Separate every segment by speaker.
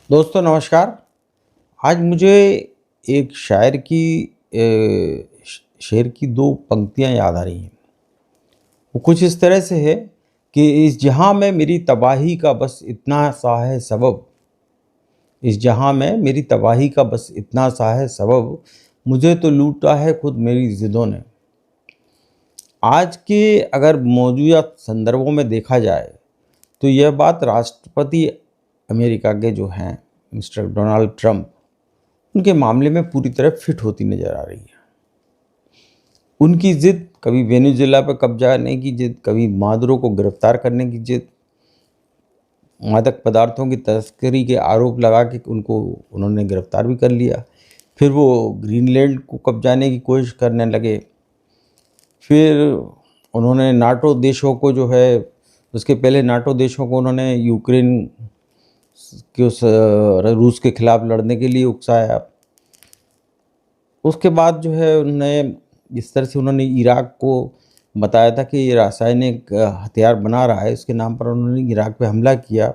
Speaker 1: दोस्तों नमस्कार। आज मुझे एक शायर की शेर की दो पंक्तियां याद आ रही हैं। वो कुछ इस तरह से है कि इस जहां में मेरी तबाही का बस इतना सा है सबब, इस जहां में मेरी तबाही का बस इतना सा है सबब, मुझे तो लूटा है खुद मेरी ज़िदों ने। आज के अगर मौजूदा संदर्भों में देखा जाए तो यह बात राष्ट्रपति अमेरिका के जो हैं मिस्टर डोनाल्ड ट्रंप, उनके मामले में पूरी तरह फिट होती नज़र आ रही है। उनकी ज़िद कभी वेनेजुएला पर कब्जा करने की ज़िद, कभी मादुरो को गिरफ्तार करने की ज़िद, मादक पदार्थों की तस्करी के आरोप लगा के उनको उन्होंने गिरफ्तार भी कर लिया। फिर वो ग्रीनलैंड को कब्जाने की कोशिश करने लगे। फिर उन्होंने नाटो देशों को जो है, उसके पहले नाटो देशों को उन्होंने यूक्रेन कि उस रूस के खिलाफ लड़ने के लिए उकसाया। उसके बाद जो है उन्होंने इस तरह से उन्होंने इराक को बताया था कि ये रासायनिक हथियार बना रहा है, इसके नाम पर उन्होंने इराक पे हमला किया।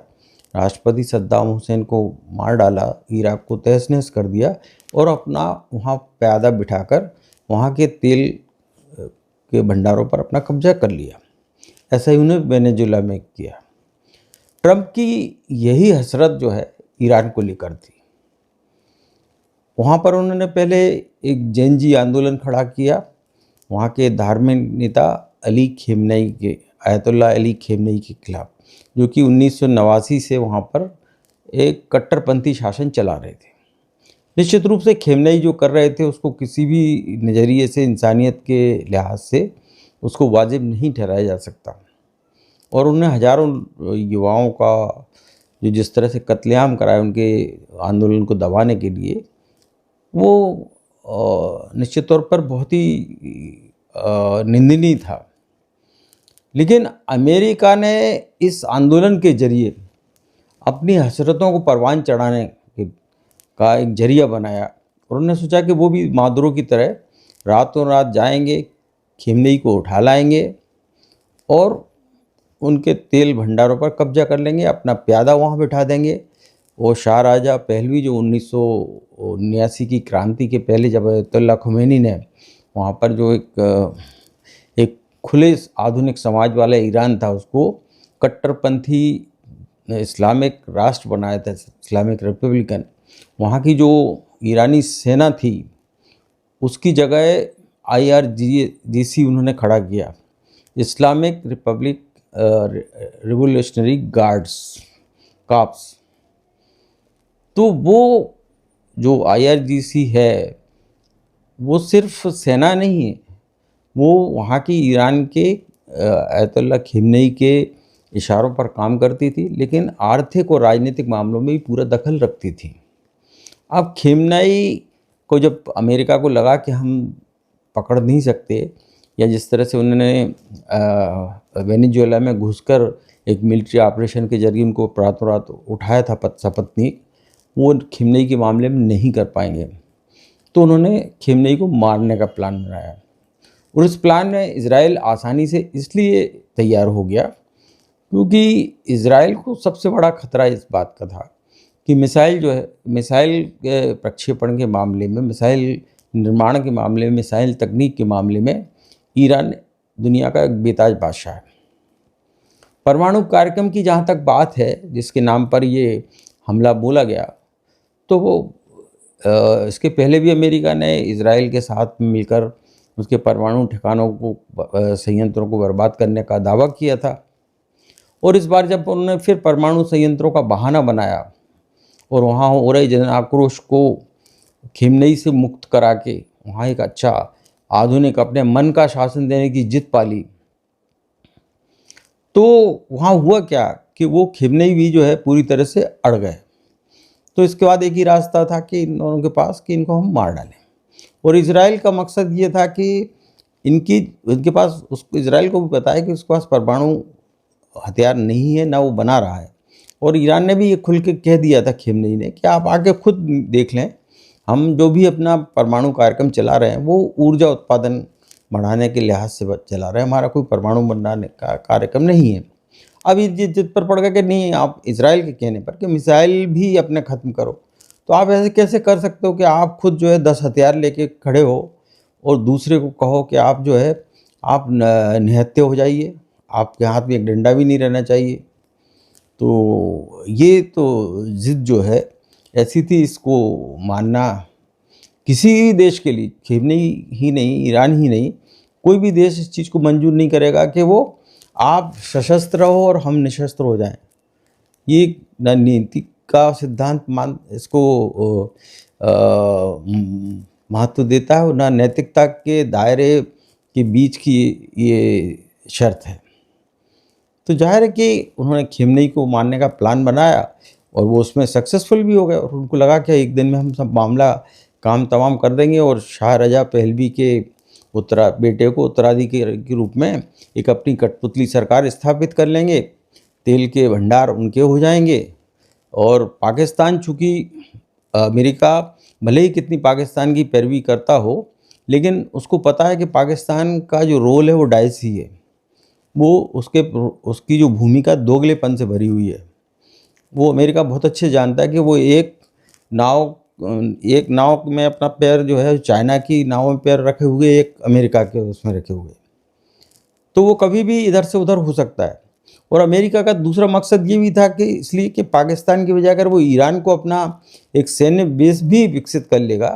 Speaker 1: राष्ट्रपति सद्दाम हुसैन को मार डाला, इराक को तहस नहस कर दिया और अपना वहाँ प्यादा बिठाकर वहाँ के तेल के भंडारों पर अपना कब्जा कर लिया। ऐसा ही उन्होंने वेनेजुएला में किया। ट्रंप की यही हसरत जो है ईरान को लेकर थी। वहाँ पर उन्होंने पहले एक जेनजी आंदोलन खड़ा किया, वहाँ के धार्मिक नेता अली खेमनेई के, आयतुल्लाह अली खेमनेई के खिलाफ, जो कि 1989 से वहाँ पर एक कट्टरपंथी शासन चला रहे थे। निश्चित रूप से खेमनेई जो कर रहे थे उसको किसी भी नज़रिए से, इंसानियत के लिहाज से उसको वाजिब नहीं ठहराया जा सकता। और उन्होंने हज़ारों युवाओं का जो जिस तरह से कत्लेआम कराया उनके आंदोलन को दबाने के लिए, वो निश्चित तौर पर बहुत ही निंदनीय था। लेकिन अमेरिका ने इस आंदोलन के जरिए अपनी हसरतों को परवान चढ़ाने का एक जरिया बनाया और उन्होंने सोचा कि वो भी मादुरो की तरह रातों रात जाएंगे, खेमनेई को उठा लाएंगे और उनके तेल भंडारों पर कब्जा कर लेंगे, अपना प्यादा वहाँ बिठा देंगे। वो शाह राजा पहलवी जो 1979 की क्रांति के पहले जब अयतुल्ला खुमैनी ने वहाँ पर जो एक खुले आधुनिक समाज वाला ईरान था उसको कट्टरपंथी इस्लामिक राष्ट्र बनाया था, इस्लामिक रिपब्लिकन, वहाँ की जो ईरानी सेना थी उसकी जगह IRGC उन्होंने खड़ा किया, इस्लामिक रिपब्लिक रिवोल्यूशनरी गार्ड्स, काप्स। तो वो जो IRGC है वो सिर्फ सेना नहीं है, वो वहाँ की ईरान के आयतुल्ला खेमनेई के इशारों पर काम करती थी, लेकिन आर्थिक और राजनीतिक मामलों में भी पूरा दखल रखती थी। अब खेमनेई को जब अमेरिका को लगा कि हम पकड़ नहीं सकते, या जिस तरह से उन्होंने वेनेजुएला में घुसकर एक मिलिट्री ऑपरेशन के जरिए उनको रातों रात उठाया था सपत्नीक, वो खेमनेई के मामले में नहीं कर पाएंगे। तो उन्होंने खेमनेई को मारने का प्लान बनाया और इस प्लान में इजराइल आसानी से इसलिए तैयार हो गया क्योंकि इजराइल को सबसे बड़ा खतरा इस बात का था कि मिसाइल जो है, मिसाइल के प्रक्षेपण के मामले में, मिसाइल निर्माण के मामले में, मिसाइल तकनीक के मामले में ईरान दुनिया का एक बेताज बादशाह है। परमाणु कार्यक्रम की जहाँ तक बात है, जिसके नाम पर ये हमला बोला गया, तो वो इसके पहले भी अमेरिका ने इजराइल के साथ मिलकर उसके परमाणु ठिकानों को, संयंत्रों को बर्बाद करने का दावा किया था। और इस बार जब उन्होंने फिर परमाणु संयंत्रों का बहाना बनाया और वहाँ हो रहे जन आक्रोश को खेमनेई से मुक्त करा के वहाँ एक अच्छा आधुनिक अपने मन का शासन देने की जिद पाली, तो वहाँ हुआ क्या कि वो खेमनेई भी जो है पूरी तरह से अड़ गए। तो इसके बाद एक ही रास्ता था कि इन दोनों के पास कि इनको हम मार डालें। और इजराइल का मकसद ये था कि इनके पास, उसको इजराइल को भी पता है कि उसके पास परमाणु हथियार नहीं है, ना वो बना रहा है। और ईरान ने भी ये खुल के कह दिया था खेमनेई ने कि आप आके खुद देख लें, हम जो भी अपना परमाणु कार्यक्रम चला रहे हैं वो ऊर्जा उत्पादन बढ़ाने के लिहाज से चला रहे हैं, हमारा कोई परमाणु बनाने का कार्यक्रम नहीं है। अब ये जिद पर पड़ गया कि नहीं, आप इजराइल के कहने पर कि मिसाइल भी अपने ख़त्म करो। तो आप ऐसे कैसे कर सकते हो कि आप खुद जो है 10 हथियार लेके खड़े हो और दूसरे को कहो कि आप जो है आप निहत्थे हो जाइए, आपके हाथ में एक डंडा भी नहीं रहना चाहिए। तो ये तो ज़िद जो है ऐसी थी, इसको मानना किसी देश के लिए, खिमनी ही नहीं, ईरान ही नहीं, कोई भी देश इस चीज़ को मंजूर नहीं करेगा कि वो आप सशस्त्र रहो और हम निशस्त्र हो जाएं। ये ना नीति का सिद्धांत मान इसको महत्व देता है और ना नैतिकता के दायरे के बीच की ये शर्त है। तो जाहिर है कि उन्होंने खिमनी को मारने का प्लान बनाया और वो उसमें सक्सेसफुल भी हो गए और उनको लगा कि एक दिन में हम सब मामला काम तमाम कर देंगे और शाह रजा पहलवी के बेटे को उत्तराधिकारी के रूप में एक अपनी कठपुतली सरकार स्थापित कर लेंगे, तेल के भंडार उनके हो जाएंगे। और पाकिस्तान, चूँकि अमेरिका भले ही कितनी पाकिस्तान की पैरवी करता हो, लेकिन उसको पता है कि पाकिस्तान का जो रोल है वो डायसी है, वो उसकी जो भूमिका दोगलेपन से भरी हुई है। वो अमेरिका बहुत अच्छे जानता है कि वो एक नाव में अपना पैर जो है चाइना की नाव में पैर रखे हुए, एक अमेरिका के उसमें रखे हुए, तो वो कभी भी इधर से उधर हो सकता है। और अमेरिका का दूसरा मकसद ये भी था कि इसलिए कि पाकिस्तान की बजाय अगर वो ईरान को अपना एक सैन्य बेस भी विकसित कर लेगा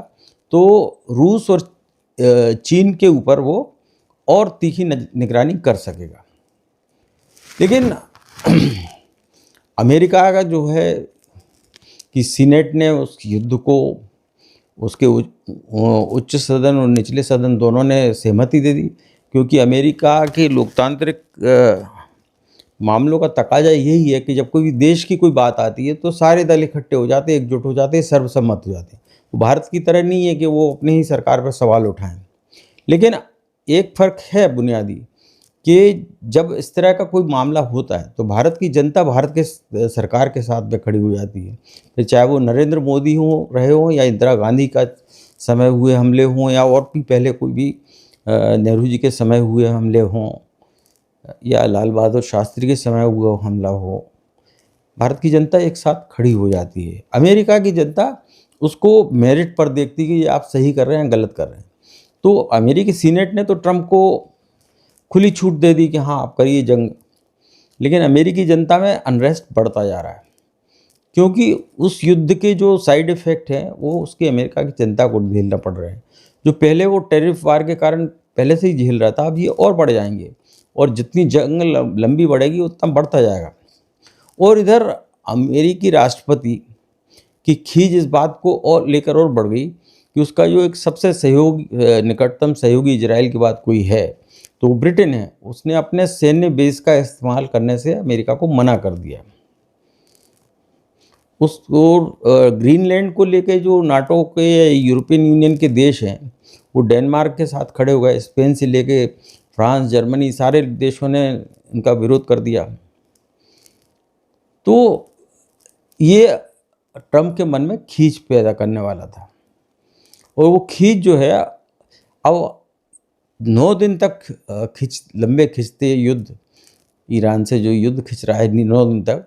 Speaker 1: तो रूस और चीन के ऊपर वो और तीखी निगरानी कर सकेगा। लेकिन अमेरिका का जो है कि सीनेट ने उस युद्ध को, उसके उच्च सदन और निचले सदन दोनों ने सहमति दे दी, क्योंकि अमेरिका के लोकतांत्रिक मामलों का तकाजा यही है कि जब कोई देश की कोई बात आती है तो सारे दल इकट्ठे हो जाते हैं, एकजुट हो जाते हैं, सर्वसम्मत हो जाते हैं। वो भारत की तरह नहीं है कि वो अपनी ही सरकार पर सवाल उठाएं। लेकिन एक फ़र्क है बुनियादी कि जब इस तरह का कोई मामला होता है तो भारत की जनता भारत के सरकार के साथ में खड़ी हो जाती है। फिर चाहे वो नरेंद्र मोदी रहे हों या इंदिरा गांधी का समय हुए हमले हों या और भी पहले कोई भी नेहरू जी के समय हुए हमले हों या लाल बहादुर शास्त्री के समय हुआ हमला हो, भारत की जनता एक साथ खड़ी हो जाती है। अमेरिका की जनता उसको मेरिट पर देखती है कि ये आप सही कर रहे हैं, गलत कर रहे हैं। तो अमेरिकी सीनेट ने तो ट्रंप को खुली छूट दे दी कि हाँ आप करिए जंग, लेकिन अमेरिकी जनता में अनरेस्ट बढ़ता जा रहा है, क्योंकि उस युद्ध के जो साइड इफ़ेक्ट हैं वो उसकी अमेरिका की जनता को झेलना पड़ रहे हैं। जो पहले वो टैरिफ वार के कारण पहले से ही झेल रहा था, अब ये और बढ़ जाएंगे और जितनी जंग लंबी बढ़ेगी उतना बढ़ता जाएगा। और इधर अमेरिकी राष्ट्रपति की खींच इस बात को और लेकर और बढ़ गई कि उसका जो एक सबसे निकटतम सहयोगी इजराइल की बात कोई है तो वो ब्रिटेन है, उसने अपने सैन्य बेस का इस्तेमाल करने से अमेरिका को मना कर दिया। ग्रीनलैंड को लेके जो नाटो के यूरोपियन यूनियन के देश हैं वो डेनमार्क के साथ खड़े हो गए, स्पेन से लेके फ्रांस, जर्मनी, सारे देशों ने इनका विरोध कर दिया। तो ये ट्रंप के मन में खींच पैदा करने वाला था और वो खींच जो है अब 9 दिन तक लंबे खिंचते युद्ध, ईरान से जो युद्ध खिंच रहा है 9 दिन तक,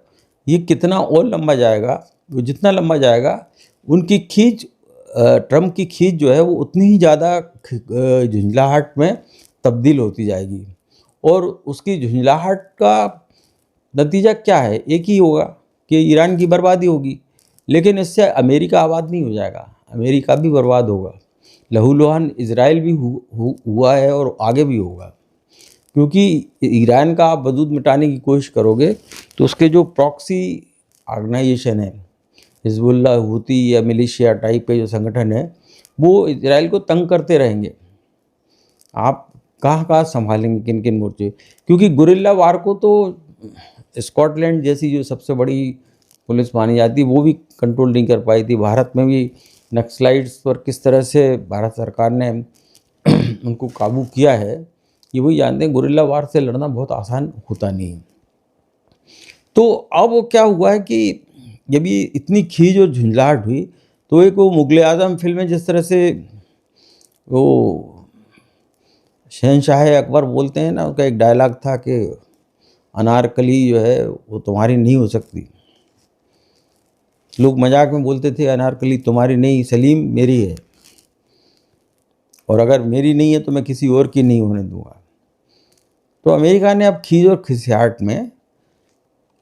Speaker 1: ये कितना और लंबा जाएगा, वो जितना लंबा जाएगा उनकी खींच, ट्रंप की खींच जो है वो उतनी ही ज़्यादा झुंझलाहट में तब्दील होती जाएगी। और उसकी झुंझलाहट का नतीजा क्या है, एक ही होगा कि ईरान की बर्बादी होगी। लेकिन इससे अमेरिका आबाद नहीं हो जाएगा, अमेरिका भी बर्बाद होगा। लहूलुहान इजराइल भी हुआ है और आगे भी होगा, क्योंकि ईरान का आप वजूद मिटाने की कोशिश करोगे तो उसके जो प्रॉक्सी ऑर्गेनाइजेशन है, हिजबुल्लाह, हूती या मिलिशिया टाइप के जो संगठन है, वो इजराइल को तंग करते रहेंगे। आप कहाँ संभालेंगे, किन किन मोर्चे, क्योंकि गुरिल्ला वार को तो स्कॉटलैंड जैसी जो सबसे बड़ी पुलिस मानी जाती है वो भी कंट्रोल नहीं कर पाई थी। भारत में भी नक्सलाइट्स पर किस तरह से भारत सरकार ने उनको काबू किया है ये वही जानते हैं। गुरिल्ला वार से लड़ना बहुत आसान होता नहीं। तो अब वो क्या हुआ है कि जब ये इतनी खींच और झुंझलाहट हुई तो एक वो मुगल आज़म फिल्म में जिस तरह से वो शहनशाह अकबर बोलते हैं ना, उसका एक डायलॉग था कि अनारकली जो है वो तुम्हारी नहीं हो सकती। लोग मजाक में बोलते थे अनारकली तुम्हारी नहीं सलीम मेरी है, और अगर मेरी नहीं है तो मैं किसी और की नहीं होने दूंगा। तो अमेरिका ने अब खीज और खिसियाट में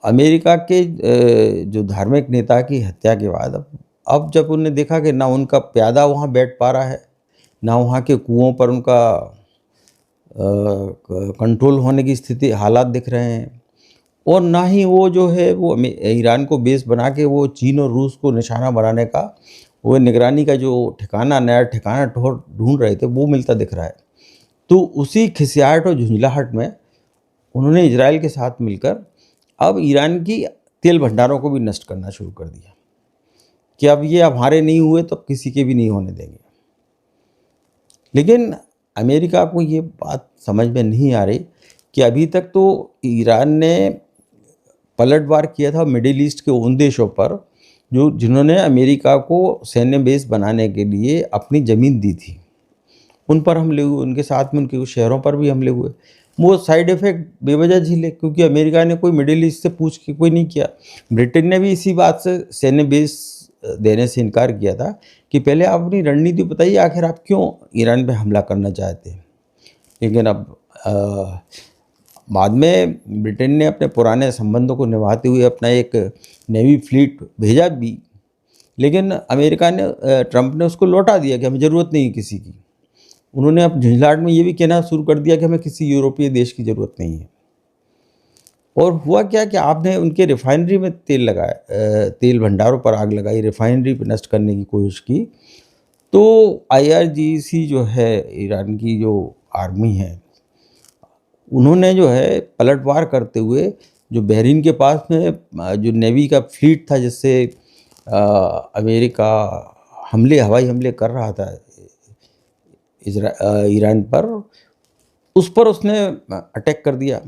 Speaker 1: अमेरिका के जो धार्मिक नेता की हत्या के बाद अब जब उन्होंने देखा कि ना उनका प्यादा वहाँ बैठ पा रहा है, ना वहाँ के कुओं पर उनका कंट्रोल होने की स्थिति हालात दिख रहे हैं, और ना ही वो जो है वो ईरान को बेस बना के वो चीन और रूस को निशाना बनाने का वो निगरानी का जो ठिकाना नया ठिकाना ढूंढ रहे थे वो मिलता दिख रहा है। तो उसी खिसियाहट और झुंझलाहट में उन्होंने इजराइल के साथ मिलकर अब ईरान की तेल भंडारों को भी नष्ट करना शुरू कर दिया कि अब ये हमारे नहीं हुए तो किसी के भी नहीं होने देंगे। लेकिन अमेरिका को ये बात समझ में नहीं आ रही कि अभी तक तो ईरान ने पलटवार किया था मिडिल ईस्ट के उन देशों पर जिन्होंने अमेरिका को सैन्य बेस बनाने के लिए अपनी ज़मीन दी थी, उन पर हमले हुए, उनके साथ में उनके शहरों पर भी हमले हुए। वो साइड इफ़ेक्ट बेवजह झेले क्योंकि अमेरिका ने कोई मिडिल ईस्ट से पूछ के कोई नहीं किया। ब्रिटेन ने भी इसी बात से सैन्य बेस देने से इनकार किया था कि पहले आप अपनी रणनीति बताइए, आखिर आप क्यों ईरान पे हमला करना चाहते हैं। लेकिन अब बाद में ब्रिटेन ने अपने पुराने संबंधों को निभाते हुए अपना एक नेवी फ्लीट भेजा भी, लेकिन अमेरिका ने ट्रंप ने उसको लौटा दिया कि हमें ज़रूरत नहीं है किसी की। उन्होंने अब झुंझलाहट में ये भी कहना शुरू कर दिया कि हमें किसी यूरोपीय देश की ज़रूरत नहीं है। और हुआ क्या कि आपने उनके रिफाइनरी में तेल लगाया, तेल भंडारों पर आग लगाई, रिफाइनरी पर नष्ट करने की कोशिश की। तो IRGC जो है ईरान की जो आर्मी है, उन्होंने जो है पलटवार करते हुए जो बहरीन के पास में जो नेवी का फ्लीट था जिससे अमेरिका हवाई हमले कर रहा था ईरान पर, उस पर उसने अटैक कर दिया।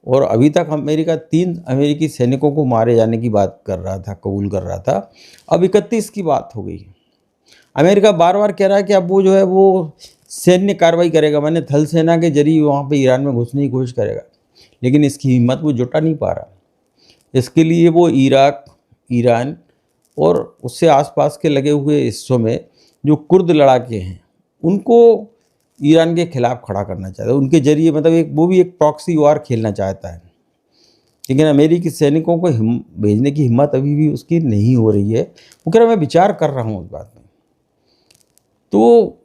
Speaker 1: और अभी तक अमेरिका 3 अमेरिकी सैनिकों को मारे जाने की बात कर रहा था, कबूल कर रहा था। अब 31 की बात हो गई। अमेरिका बार बार कह रहा है कि अब वो जो है वो सैन्य कार्रवाई करेगा, माने थल सेना के जरिए वहाँ पे ईरान में घुसने की कोशिश करेगा, लेकिन इसकी हिम्मत वो जुटा नहीं पा रहा। इसके लिए वो इराक, ईरान और उससे आसपास के लगे हुए हिस्सों में जो कुर्द लड़ाके हैं उनको ईरान के खिलाफ खड़ा करना चाहता है, उनके जरिए मतलब वो भी एक प्रॉक्सी वार खेलना चाहता है। लेकिन अमेरिकी सैनिकों को भेजने की हिम्मत अभी भी उसकी नहीं हो रही है। वो कह रहा मैं विचार कर रहा हूँ उस बात में। तो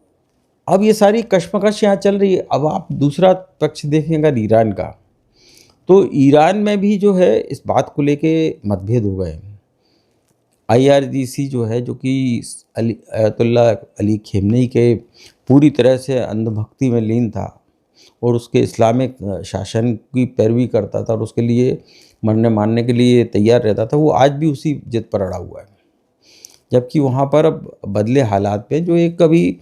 Speaker 1: अब ये सारी कशमकश यहाँ चल रही है। अब आप दूसरा पक्ष देखेंगे ईरान का, तो ईरान में भी जो है इस बात को लेके मतभेद हो गए। IRGC जो है, जो कि अयतुल्ला अली खेमनेई के पूरी तरह से अंधभक्ति में लीन था और उसके इस्लामिक शासन की पैरवी करता था और उसके लिए मरने मारने के लिए तैयार रहता था, वो आज भी उसी जिद पर अड़ा हुआ है। जबकि वहाँ पर अब बदले हालात पे जो एक कभी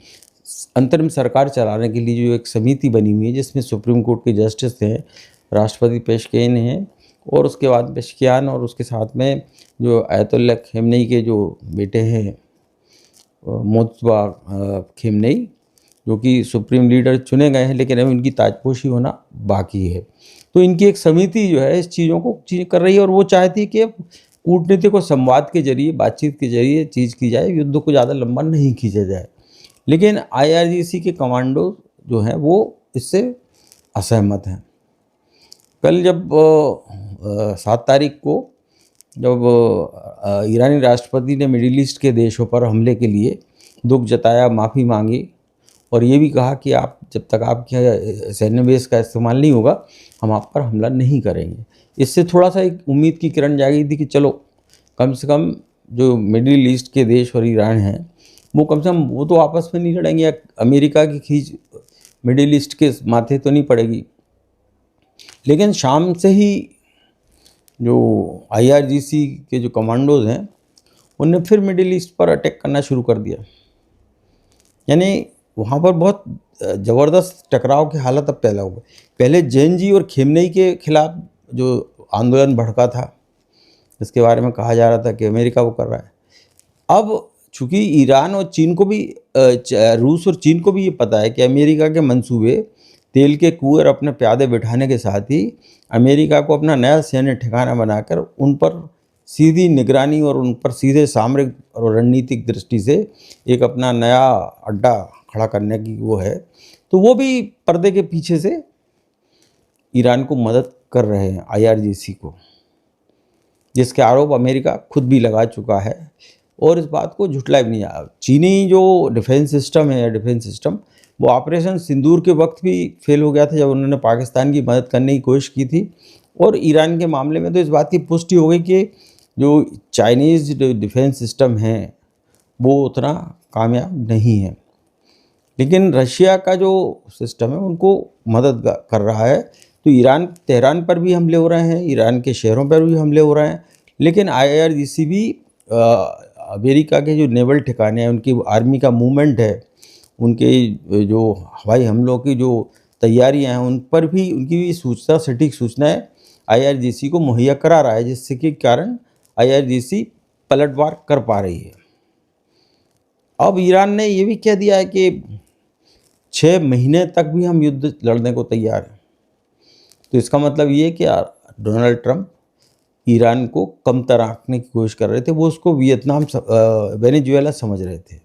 Speaker 1: अंतरिम सरकार चलाने के लिए जो एक समिति बनी हुई है जिसमें सुप्रीम कोर्ट के जस्टिस हैं, राष्ट्रपति पेशकियान हैं और उसके बाद पेशकियान और उसके साथ में जो अयतुल्ला खेमनेई के जो बेटे हैं मोज्तबा खेमनेई, जो कि सुप्रीम लीडर चुने गए हैं, लेकिन अभी उनकी ताजपोशी होना बाकी है। तो इनकी एक समिति जो है इस चीज़ों को कर रही है और वो चाहती है कि कूटनीति को संवाद के जरिए, बातचीत के जरिए चीज़ की जाए, युद्ध को ज़्यादा लंबा नहीं खींचा जाए। लेकिन IRGC के कमांडो जो हैं वो इससे असहमत हैं। कल जब 7 तारीख को जब ईरानी राष्ट्रपति ने मिडिल ईस्ट के देशों पर हमले के लिए दुख जताया, माफ़ी मांगी और ये भी कहा कि आप जब तक आपके सैन्य बेस का इस्तेमाल नहीं होगा हम आप पर हमला नहीं करेंगे। इससे थोड़ा सा एक उम्मीद की किरण जागी थी कि चलो कम से कम जो मिडिल ईस्ट के देश और ईरान हैं वो कम से कम वो तो आपस में नहीं लड़ेंगे, अमेरिका की खींच मिडिल ईस्ट के माथे तो नहीं पड़ेगी। लेकिन शाम से ही जो IRGC के जो कमांडोज हैं उनने फिर मिडिल ईस्ट पर अटैक करना शुरू कर दिया। यानी वहाँ पर बहुत ज़बरदस्त टकराव की हालत अब पैदा हो गई। पहले जैन जी और खेमनेई के खिलाफ जो आंदोलन भड़का था, इसके बारे में कहा जा रहा था कि अमेरिका वो कर रहा है। अब चूँकि ईरान और चीन को भी रूस और चीन को भी ये पता है कि अमेरिका के मंसूबे तेल के कुएं अपने प्यादे बिठाने के साथ ही अमेरिका को अपना नया सैन्य ठिकाना बनाकर उन पर सीधी निगरानी और उन पर सीधे सामरिक और रणनीतिक दृष्टि से एक अपना नया अड्डा खड़ा करने की वो है। तो वो भी पर्दे के पीछे से ईरान को मदद कर रहे हैं, IRGC को, जिसके आरोप अमेरिका खुद भी लगा चुका है और इस बात को झुठलाया भी नहीं। चीनी जो डिफेंस सिस्टम वो ऑपरेशन सिंदूर के वक्त भी फेल हो गया था, जब उन्होंने पाकिस्तान की मदद करने की कोशिश की थी। और ईरान के मामले में तो इस बात की पुष्टि हो गई कि जो चाइनीज़ डिफेंस सिस्टम है वो उतना कामयाब नहीं है, लेकिन रशिया का जो सिस्टम है उनको मदद कर रहा है। तो तेहरान पर भी हमले हो रहे हैं, ईरान के शहरों पर भी हमले हो रहे हैं, लेकिन IRGC भी अमेरिका के जो नेवल ठिकाने हैं, उनकी आर्मी का मूवमेंट है, उनके जो हवाई हमलों की जो तैयारियां हैं, उन पर भी उनकी भी सटीक सूचनाएं IRGC को मुहैया करा रहा है, जिससे के कारण IRGC पलटवार कर पा रही है। अब ईरान ने ये भी कह दिया है कि 6 महीने तक भी हम युद्ध लड़ने को तैयार हैं। तो इसका मतलब ये है कि डोनाल्ड ट्रंप ईरान को कमतर आंकने की कोशिश कर रहे थे। वो उसको वेनेजुएला समझ रहे थे।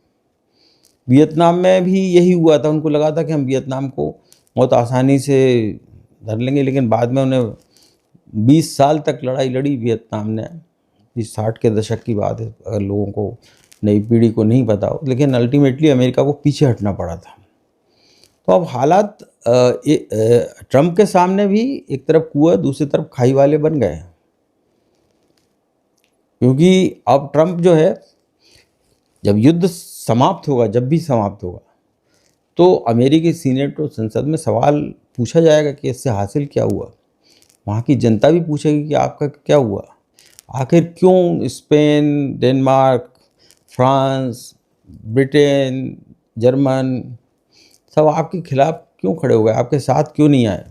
Speaker 1: वियतनाम में भी यही हुआ था, उनको लगा था कि हम वियतनाम को बहुत आसानी से धर लेंगे, लेकिन बाद में उन्हें 20 साल तक लड़ाई लड़ी वियतनाम ने। इस 60 के दशक की बात है, अगर लोगों को, नई पीढ़ी को नहीं पता हो, लेकिन अल्टीमेटली अमेरिका को पीछे हटना पड़ा था। तो अब हालात ट्रंप के सामने भी एक तरफ कुआं, दूसरी तरफ खाई वाले बन गए हैं, क्योंकि अब ट्रंप जो है, जब युद्ध समाप्त होगा, जब भी समाप्त होगा, तो अमेरिकी सीनेट और संसद में सवाल पूछा जाएगा कि इससे हासिल क्या हुआ। वहाँ की जनता भी पूछेगी कि आपका क्या हुआ, आखिर क्यों Spain, Denmark, France, Britain, German सब आपके खिलाफ क्यों खड़े हो गए, आपके साथ क्यों नहीं आए।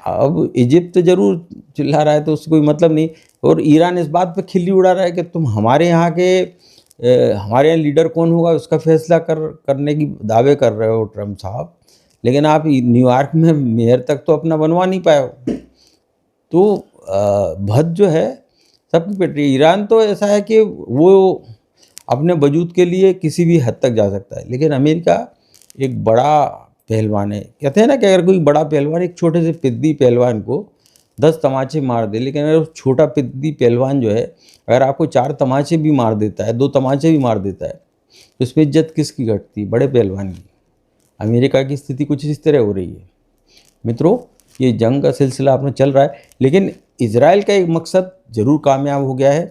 Speaker 1: अब इजिप्ट जरूर चिल्ला रहा है, तो उससे कोई मतलब नहीं। और ईरान इस बात पे खिल्ली उड़ा रहा है कि तुम हमारे यहाँ लीडर कौन होगा उसका फैसला करने की दावे कर रहे हो ट्रंप साहब, लेकिन आप न्यूयॉर्क में मेयर तक तो अपना बनवा नहीं पाए हो। तो भद जो है सबकी पिट रही है। ईरान तो ऐसा है कि वो अपने वजूद के लिए किसी भी हद तक जा सकता है, लेकिन अमेरिका एक बड़ा पहलवान है। कहते हैं ना कि अगर कोई बड़ा पहलवान एक छोटे से पिद्दी पहलवान को 10 तमाचे मार दे, लेकिन अगर छोटा पिद्दी पहलवान जो है, अगर आपको 4 तमाचे भी मार देता है, 2 तमाचे भी मार देता है, तो इसमें इज्जत किसकी घटती है? बड़े पहलवान की। अमेरिका की स्थिति कुछ इस तरह हो रही है। मित्रों, ये जंग का सिलसिला अपना चल रहा है, लेकिन इजराइल का एक मकसद ज़रूर कामयाब हो गया है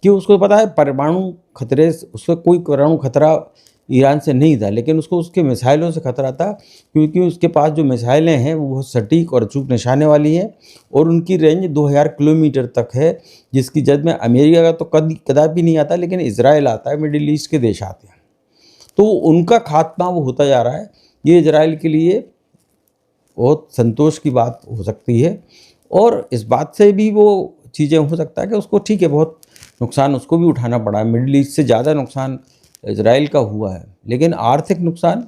Speaker 1: कि उसको पता है परमाणु खतरे, उसका कोई परमाणु खतरा ईरान से नहीं था, लेकिन उसको उसके मिसाइलों से खतरा था, क्योंकि उसके पास जो मिसाइलें हैं वो बहुत सटीक और अचूक निशाने वाली हैं और उनकी रेंज 2000 किलोमीटर तक है, जिसकी जद में अमेरिका का तो कदापि नहीं आता, लेकिन इजराइल आता है, मिडिल ईस्ट के देश आते हैं। तो उनका खात्मा वो होता जा रहा है। ये इजराइल के लिए बहुत संतोष की बात हो सकती है, और इस बात से भी वो चीज़ें हो सकता है कि उसको ठीक है, बहुत नुकसान उसको भी उठाना पड़ा। मिडिल ईस्ट से ज़्यादा नुकसान इजराइल का हुआ है, लेकिन आर्थिक नुकसान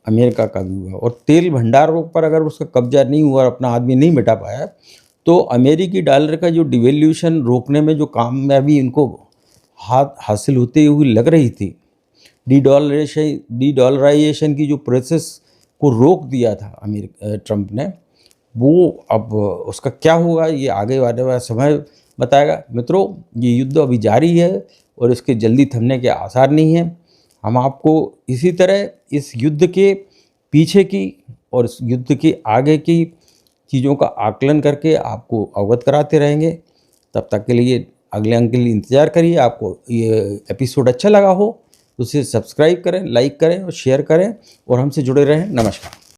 Speaker 1: अमेरिका का भी हुआ। और तेल भंडारों पर अगर उसका कब्जा नहीं हुआ और अपना आदमी नहीं मिटा पाया, तो अमेरिकी डॉलर का जो डिवेल्यूशन रोकने में जो कामयाबी इनको हासिल होती हुई लग रही थी, डीडॉलराइजेशन की जो प्रोसेस को रोक दिया था ट्रंप ने, वो अब उसका क्या होगा ये आगे वाला समय बताएगा। मित्रों, ये युद्ध अभी जारी है और इसके जल्दी थमने के आसार नहीं हैं। हम आपको इसी तरह इस युद्ध के पीछे की और इस युद्ध के आगे की चीज़ों का आकलन करके आपको अवगत कराते रहेंगे। तब तक के लिए अगले अंक के लिए इंतज़ार करिए। आपको ये एपिसोड अच्छा लगा हो तो उसे सब्सक्राइब करें, लाइक करें और शेयर करें और हमसे जुड़े रहें। नमस्कार।